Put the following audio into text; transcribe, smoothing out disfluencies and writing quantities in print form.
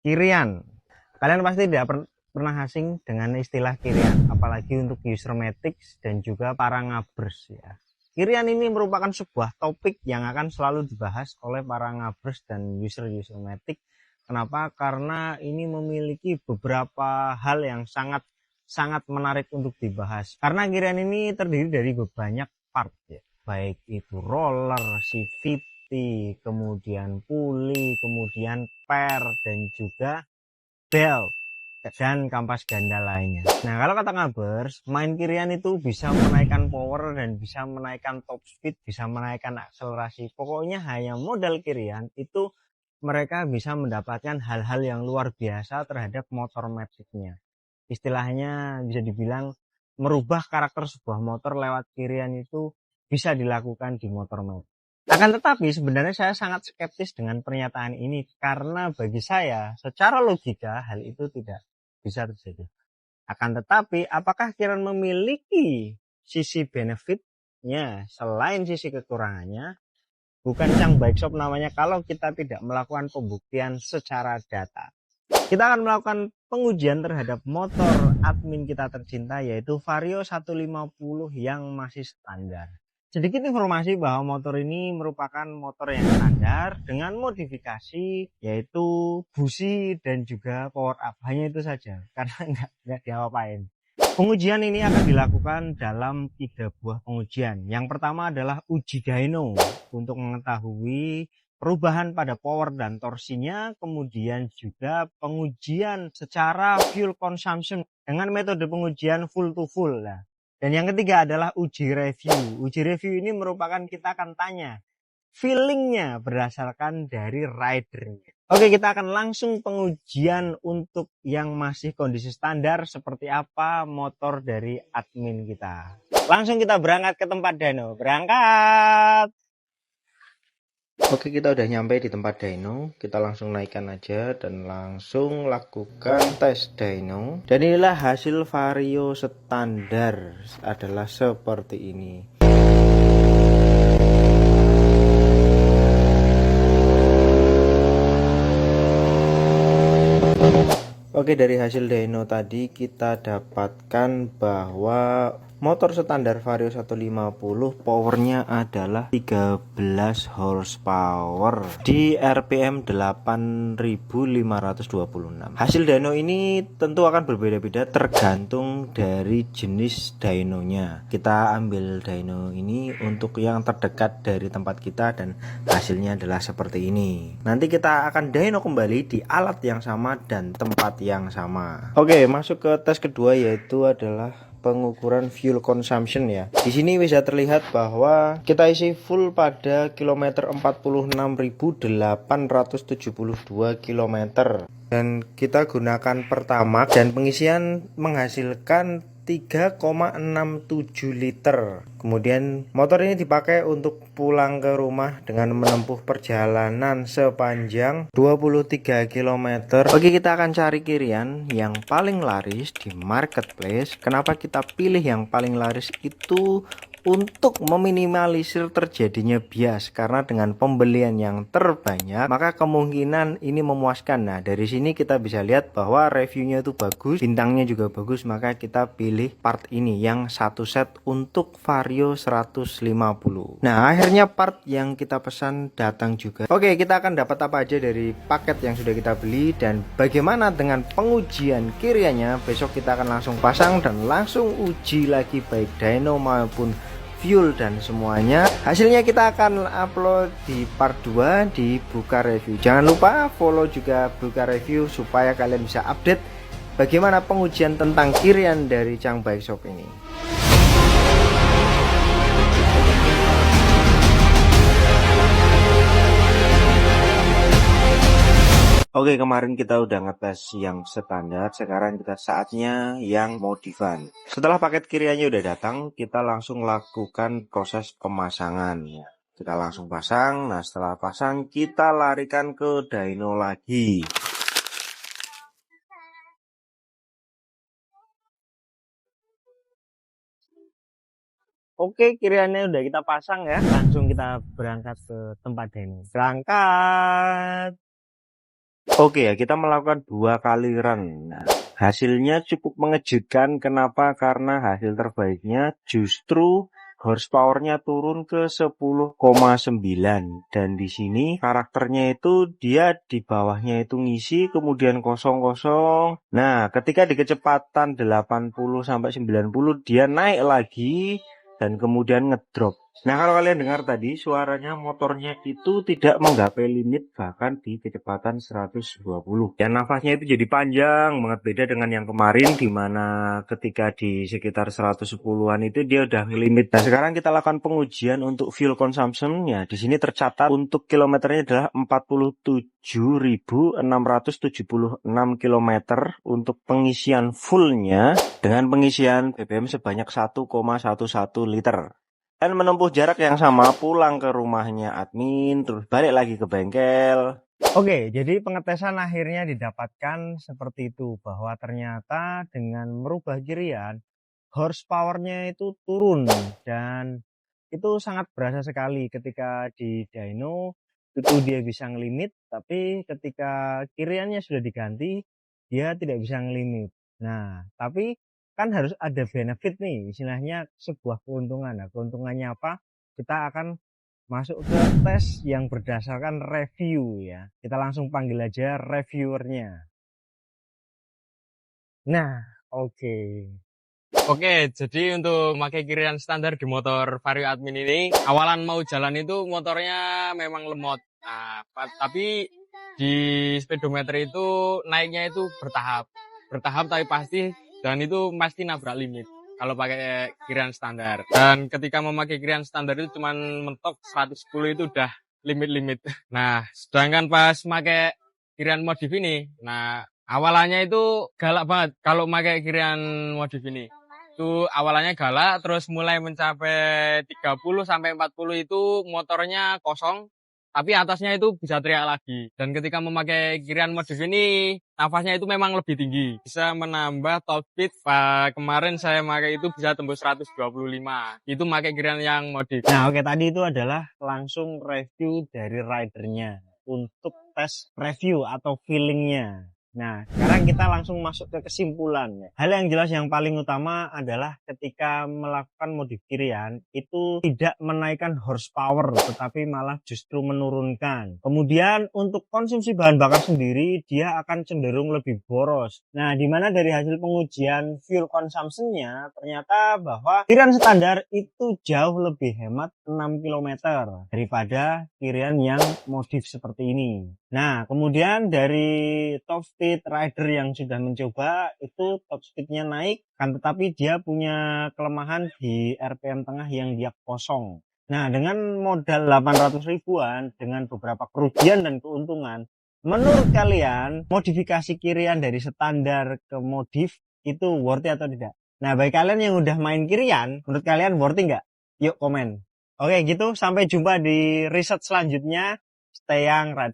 Kirian. Kalian pasti tidak pernah asing dengan istilah Kirian, apalagi untuk usermatics dan juga para ngabers ya. Kirian ini merupakan sebuah topik yang akan selalu dibahas oleh para ngabers dan usermatic. Kenapa? Karena ini memiliki beberapa hal yang sangat menarik untuk dibahas. Karena Kirian ini terdiri dari banyak part ya, baik itu roller, CVT, kemudian pulley, kemudian pair, dan juga belt dan kampas ganda lainnya. Nah, kalau kata ngabers, main Kirian itu bisa menaikkan power dan bisa menaikkan top speed, bisa menaikkan akselerasi. Pokoknya hanya modal Kirian itu mereka bisa mendapatkan hal-hal yang luar biasa terhadap motor maticnya. Istilahnya bisa dibilang merubah karakter sebuah motor lewat Kirian itu bisa dilakukan di motor matic. Akan tetapi sebenarnya saya sangat skeptis dengan pernyataan ini karena bagi saya secara logika hal itu tidak bisa terjadi. Akan tetapi apakah Kirian memiliki sisi benefitnya selain sisi kekurangannya? Bukan Chang Bike Shop namanya kalau kita tidak melakukan pembuktian secara data. Kita akan melakukan pengujian terhadap motor admin kita tercinta yaitu Vario 150 yang masih standar. Sedikit informasi bahwa motor ini merupakan motor yang standar dengan modifikasi yaitu busi dan juga power up. Hanya itu saja karena nggak diapa-apain. Pengujian ini akan dilakukan dalam 3 buah pengujian. Yang pertama adalah uji dyno untuk mengetahui perubahan pada power dan torsinya, kemudian juga pengujian secara fuel consumption dengan metode pengujian full to full. Nah, dan yang ketiga adalah uji review. Uji review ini merupakan kita akan tanya feelingnya berdasarkan dari ridernya. Oke, kita akan langsung pengujian untuk yang masih kondisi standar seperti apa motor dari admin kita. Langsung kita berangkat ke tempat dyno. Berangkat! Oke, kita udah nyampe di tempat dyno. Kita langsung naikkan aja dan langsung lakukan tes dyno. Dan inilah hasil Vario standar adalah seperti ini. Oke, dari hasil dyno tadi kita dapatkan bahwa motor standar Vario 150 powernya adalah 13 horsepower di RPM 8526. Hasil dyno ini tentu akan berbeda-beda tergantung dari jenis dynonya. Kita ambil dyno ini untuk yang terdekat dari tempat kita dan hasilnya adalah seperti ini. Nanti kita akan dyno kembali di alat yang sama dan tempat yang sama. Oke, masuk ke tes kedua yaitu adalah pengukuran fuel consumption ya. Di sini bisa terlihat bahwa kita isi full pada kilometer 46.872 km dan kita gunakan Pertamax dan pengisian menghasilkan 3,67 liter. Kemudian motor ini dipakai untuk pulang ke rumah dengan menempuh perjalanan sepanjang 23 km. Oke, kita akan cari Kirian yang paling laris di marketplace. Kenapa kita pilih yang paling laris itu? Untuk meminimalisir terjadinya bias, karena dengan pembelian yang terbanyak maka kemungkinan ini memuaskan. Nah, dari sini kita bisa lihat bahwa reviewnya itu bagus, bintangnya juga bagus, maka kita pilih part ini yang satu set untuk Vario 150. Nah, akhirnya part yang kita pesan datang juga. Oke, kita akan dapat apa aja dari paket yang sudah kita beli dan bagaimana dengan pengujian Kiriannya. Besok kita akan langsung pasang dan langsung uji lagi baik dyno maupun fuel dan semuanya. Hasilnya kita akan upload di part 2 di Buka Review. Jangan lupa follow juga Buka Review supaya kalian bisa update bagaimana pengujian tentang Kirian dari Chang Bike Shop ini. Oke, kemarin kita udah ngetes yang standar, sekarang kita saatnya yang modifan. Setelah paket Kiriannya udah datang, kita langsung lakukan proses pemasangan. Kita langsung pasang, nah setelah pasang kita larikan ke dyno lagi. Oke, Kiriannya udah kita pasang ya, langsung kita berangkat ke tempat dyno. Berangkat! Oke ya, kita melakukan 2 kali run. Nah, hasilnya cukup mengejutkan. Kenapa? Karena hasil terbaiknya justru horsepower-nya turun ke 10,9 dan di sini karakternya itu dia di bawahnya itu ngisi kemudian kosong-kosong. Nah, ketika di kecepatan 80 sampai 90 dia naik lagi dan kemudian ngedrop. Nah, kalau kalian dengar tadi suaranya motornya itu tidak menggapai limit bahkan di kecepatan 120. Dan nafasnya itu jadi panjang banget, beda dengan yang kemarin di mana ketika di sekitar 110-an itu dia udah limit. Nah, sekarang kita lakukan pengujian untuk fuel consumption ya. Di sini tercatat untuk kilometernya adalah 47.676 km untuk pengisian fullnya dengan pengisian BBM sebanyak 1,11 liter. Dan menempuh jarak yang sama pulang ke rumahnya admin, terus balik lagi ke bengkel. Oke, jadi pengetesan akhirnya didapatkan seperti itu, bahwa ternyata dengan merubah girian, horsepower-nya itu turun dan itu sangat berasa sekali ketika di dyno itu dia bisa ngelimit, tapi ketika kiriannya sudah diganti dia tidak bisa ngelimit. Nah, tapi kan harus ada benefit nih, istilahnya sebuah keuntungan. Nah, keuntungannya apa? Kita akan masuk ke tes yang berdasarkan review ya. Kita langsung panggil aja reviewernya. Nah, oke. Oke, jadi untuk pakai kirian standar di motor Vario Admin ini, awalan mau jalan itu motornya memang lemot. Nah, tapi di speedometer itu naiknya itu bertahap. Bertahap tapi pasti, dan itu pasti nabrak limit kalau pakai kirian standar. Dan ketika memakai kirian standar itu cuman mentok 110 itu udah limit-limit. Nah, sedangkan pas pakai kirian modif ini, nah awalannya itu galak banget kalau pakai kirian modif ini. Itu awalannya galak, terus mulai mencapai 30 sampai 40 itu motornya kosong, tapi atasnya itu bisa teriak lagi. Dan ketika memakai kirian modif ini, nafasnya itu memang lebih tinggi. Bisa menambah top speed, kemarin saya pakai itu bisa tembus 125. Itu pakai kirian yang modif. Nah, oke, tadi itu adalah langsung review dari ridernya untuk tes review atau feelingnya. Nah, sekarang kita langsung masuk ke kesimpulan. Hal yang jelas yang paling utama adalah ketika melakukan modif kirian itu tidak menaikkan horsepower, tetapi malah justru menurunkan. Kemudian untuk konsumsi bahan bakar sendiri dia akan cenderung lebih boros. Nah, dimana dari hasil pengujian fuel consumption-nya ternyata bahwa kirian standar itu jauh lebih hemat 6 km daripada kirian yang modif seperti ini. Nah, kemudian dari top speed rider yang sudah mencoba itu top speednya naik, kan tetapi dia punya kelemahan di RPM tengah yang dia kosong. Nah, dengan modal 800 ribuan dengan beberapa kerugian dan keuntungan, menurut kalian modifikasi kirian dari standar ke modif itu worth it atau tidak? Nah, bagi kalian yang udah main kirian, menurut kalian worth it nggak? Yuk komen. Oke, gitu. Sampai jumpa di riset selanjutnya. Stay young, right?